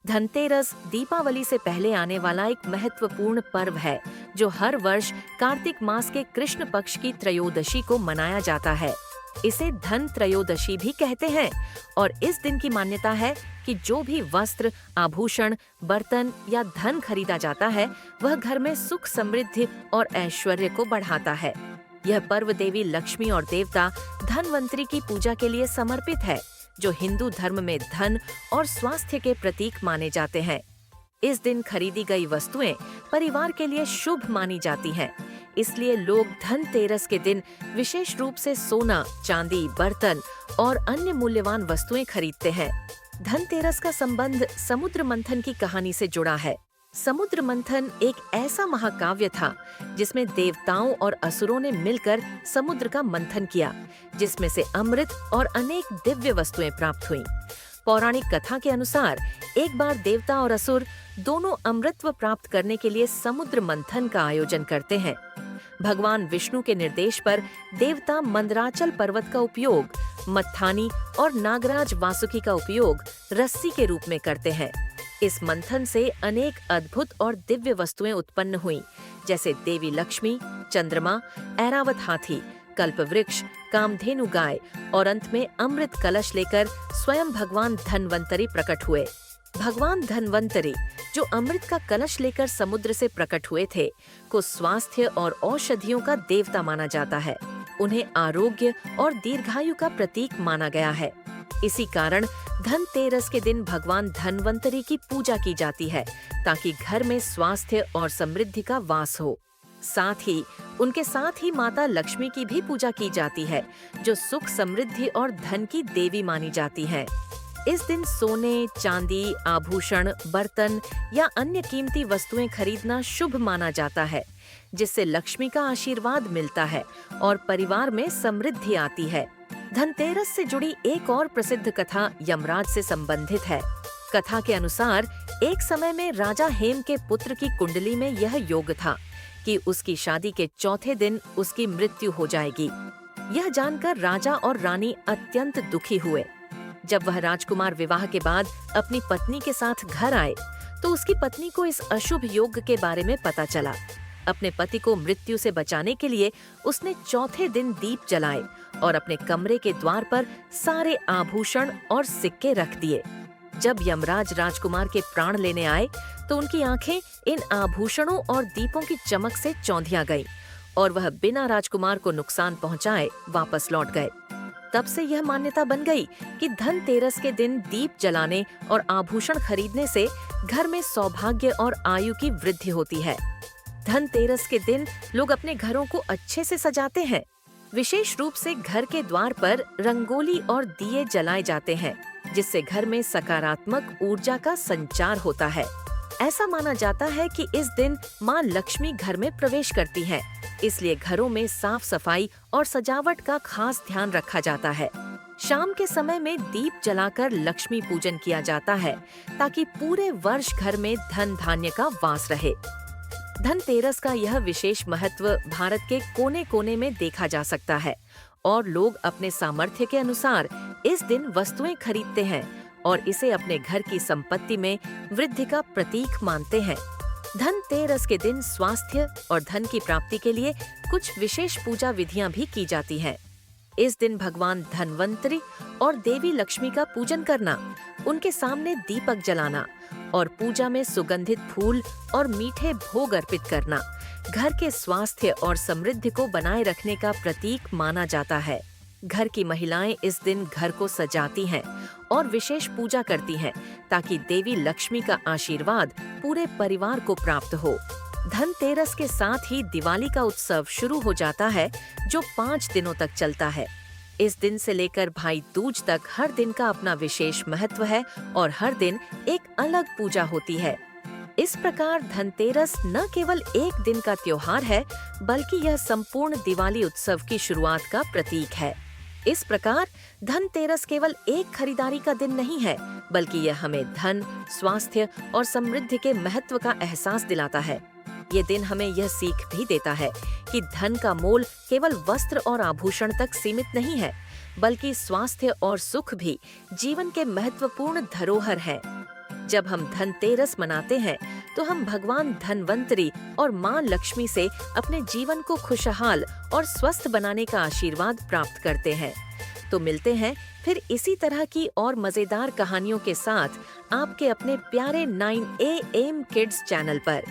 धनतेरस दीपावली से पहले आने वाला एक महत्वपूर्ण पर्व है जो हर वर्ष कार्तिक मास के कृष्ण पक्ष की त्रयोदशी को मनाया जाता है। इसे धन त्रयोदशी भी कहते हैं और इस दिन की मान्यता है कि जो भी वस्त्र, आभूषण, बर्तन या धन खरीदा जाता है वह घर में सुख, समृद्धि और ऐश्वर्य को बढ़ाता है। यह पर्व देवी लक्ष्मी और देवता धनवंतरी की पूजा के लिए समर्पित है, जो हिंदू धर्म में धन और स्वास्थ्य के प्रतीक माने जाते हैं। इस दिन खरीदी गई वस्तुएं परिवार के लिए शुभ मानी जाती हैं। इसलिए लोग धनतेरस के दिन विशेष रूप से सोना, चांदी, बर्तन और अन्य मूल्यवान वस्तुएं खरीदते हैं। धनतेरस का संबंध समुद्र मंथन की कहानी से जुड़ा है। समुद्र मंथन एक ऐसा महाकाव्य था जिसमें देवताओं और असुरों ने मिलकर समुद्र का मंथन किया, जिसमें से अमृत और अनेक दिव्य वस्तुएं प्राप्त हुईं। पौराणिक कथा के अनुसार एक बार देवता और असुर दोनों अमृतत्व प्राप्त करने के लिए समुद्र मंथन का आयोजन करते हैं। भगवान विष्णु के निर्देश पर देवता मंदराचल पर्वत का उपयोग, मत्थानी और नागराज वासुकी का उपयोग रस्सी के रूप में करते हैं। इस मंथन से अनेक अद्भुत और दिव्य वस्तुएं उत्पन्न हुईं, जैसे देवी लक्ष्मी, चंद्रमा, ऐरावत हाथी, कल्प वृक्ष, कामधेनु गाय और अंत में अमृत कलश लेकर स्वयं भगवान धन्वंतरी प्रकट हुए। भगवान धन्वंतरी, जो अमृत का कलश लेकर समुद्र से प्रकट हुए थे, को स्वास्थ्य और औषधियों का देवता माना जाता है। उन्हें आरोग्य और दीर्घायु का प्रतीक माना गया है। इसी कारण धनतेरस के दिन भगवान धन्वंतरी की पूजा की जाती है, ताकि घर में स्वास्थ्य और समृद्धि का वास हो। साथ ही उनके साथ ही माता लक्ष्मी की भी पूजा की जाती है, जो सुख, समृद्धि और धन की देवी मानी जाती है। इस दिन सोने, चांदी, आभूषण, बर्तन या अन्य कीमती वस्तुएं खरीदना शुभ माना जाता है, जिससे लक्ष्मी का आशीर्वाद मिलता है और परिवार में समृद्धि आती है। धनतेरस से जुड़ी एक और प्रसिद्ध कथा यमराज से संबंधित है। कथा के अनुसार एक समय में राजा हेम के पुत्र की कुंडली में यह योग था कि उसकी शादी के चौथे दिन उसकी मृत्यु हो जाएगी। यह जानकर राजा और रानी अत्यंत दुखी हुए। जब वह राजकुमार विवाह के बाद अपनी पत्नी के साथ घर आए, तो उसकी पत्नी को इस अशुभ योग के बारे में पता चला। अपने पति को मृत्यु से बचाने के लिए उसने चौथे दिन दीप जलाए और अपने कमरे के द्वार पर सारे आभूषण और सिक्के रख दिए। जब यमराज राजकुमार के प्राण लेने आए, तो उनकी आंखें इन आभूषणों और दीपों की चमक से चौंधिया गईं और वह बिना राजकुमार को नुकसान पहुंचाए वापस लौट गए। तब से यह मान्यता बन गई कि धनतेरस के दिन दीप जलाने और आभूषण खरीदने से घर में सौभाग्य और आयु की वृद्धि होती है। धनतेरस के दिन लोग अपने घरों को अच्छे से सजाते हैं। विशेष रूप से घर के द्वार पर रंगोली और दिए जलाए जाते हैं, जिससे घर में सकारात्मक ऊर्जा का संचार होता है। ऐसा माना जाता है कि इस दिन माँ लक्ष्मी घर में प्रवेश करती हैं, इसलिए घरों में साफ सफाई और सजावट का खास ध्यान रखा जाता है। शाम के समय में दीप जलाकर लक्ष्मी पूजन किया जाता है, ताकि पूरे वर्ष घर में धन धान्य का वास रहे। धनतेरस का यह विशेष महत्व भारत के कोने कोने में देखा जा सकता है और लोग अपने सामर्थ्य के अनुसार इस दिन वस्तुएं खरीदते हैं और इसे अपने घर की संपत्ति में वृद्धि का प्रतीक मानते हैं। धनतेरस के दिन स्वास्थ्य और धन की प्राप्ति के लिए कुछ विशेष पूजा विधियां भी की जाती हैं। इस दिन भगवान धन्वंतरी और देवी लक्ष्मी का पूजन करना, उनके सामने दीपक जलाना और पूजा में सुगंधित फूल और मीठे भोग अर्पित करना घर के स्वास्थ्य और समृद्धि को बनाए रखने का प्रतीक माना जाता है। घर की महिलाएं इस दिन घर को सजाती हैं और विशेष पूजा करती हैं, ताकि देवी लक्ष्मी का आशीर्वाद पूरे परिवार को प्राप्त हो। धनतेरस के साथ ही दिवाली का उत्सव शुरू हो जाता है, जो 5 दिनों तक चलता है। इस दिन से लेकर भाई दूज तक हर दिन का अपना विशेष महत्व है और हर दिन एक अलग पूजा होती है। इस प्रकार धनतेरस न केवल एक दिन का त्योहार है, बल्कि यह संपूर्ण दिवाली उत्सव की शुरुआत का प्रतीक है। इस प्रकार धनतेरस केवल एक खरीदारी का दिन नहीं है, बल्कि यह हमें धन, स्वास्थ्य और समृद्धि के महत्व का एहसास दिलाता है। ये दिन हमें यह सीख भी देता है कि धन का मोल केवल वस्त्र और आभूषण तक सीमित नहीं है, बल्कि स्वास्थ्य और सुख भी जीवन के महत्वपूर्ण धरोहर है। जब हम धनतेरस मनाते हैं तो हम भगवान धनवंतरी और माँ लक्ष्मी से अपने जीवन को खुशहाल और स्वस्थ बनाने का आशीर्वाद प्राप्त करते हैं। तो मिलते हैं फिर इसी तरह की और मजेदार कहानियों के साथ आपके अपने प्यारे 9 AM किड्स चैनल पर।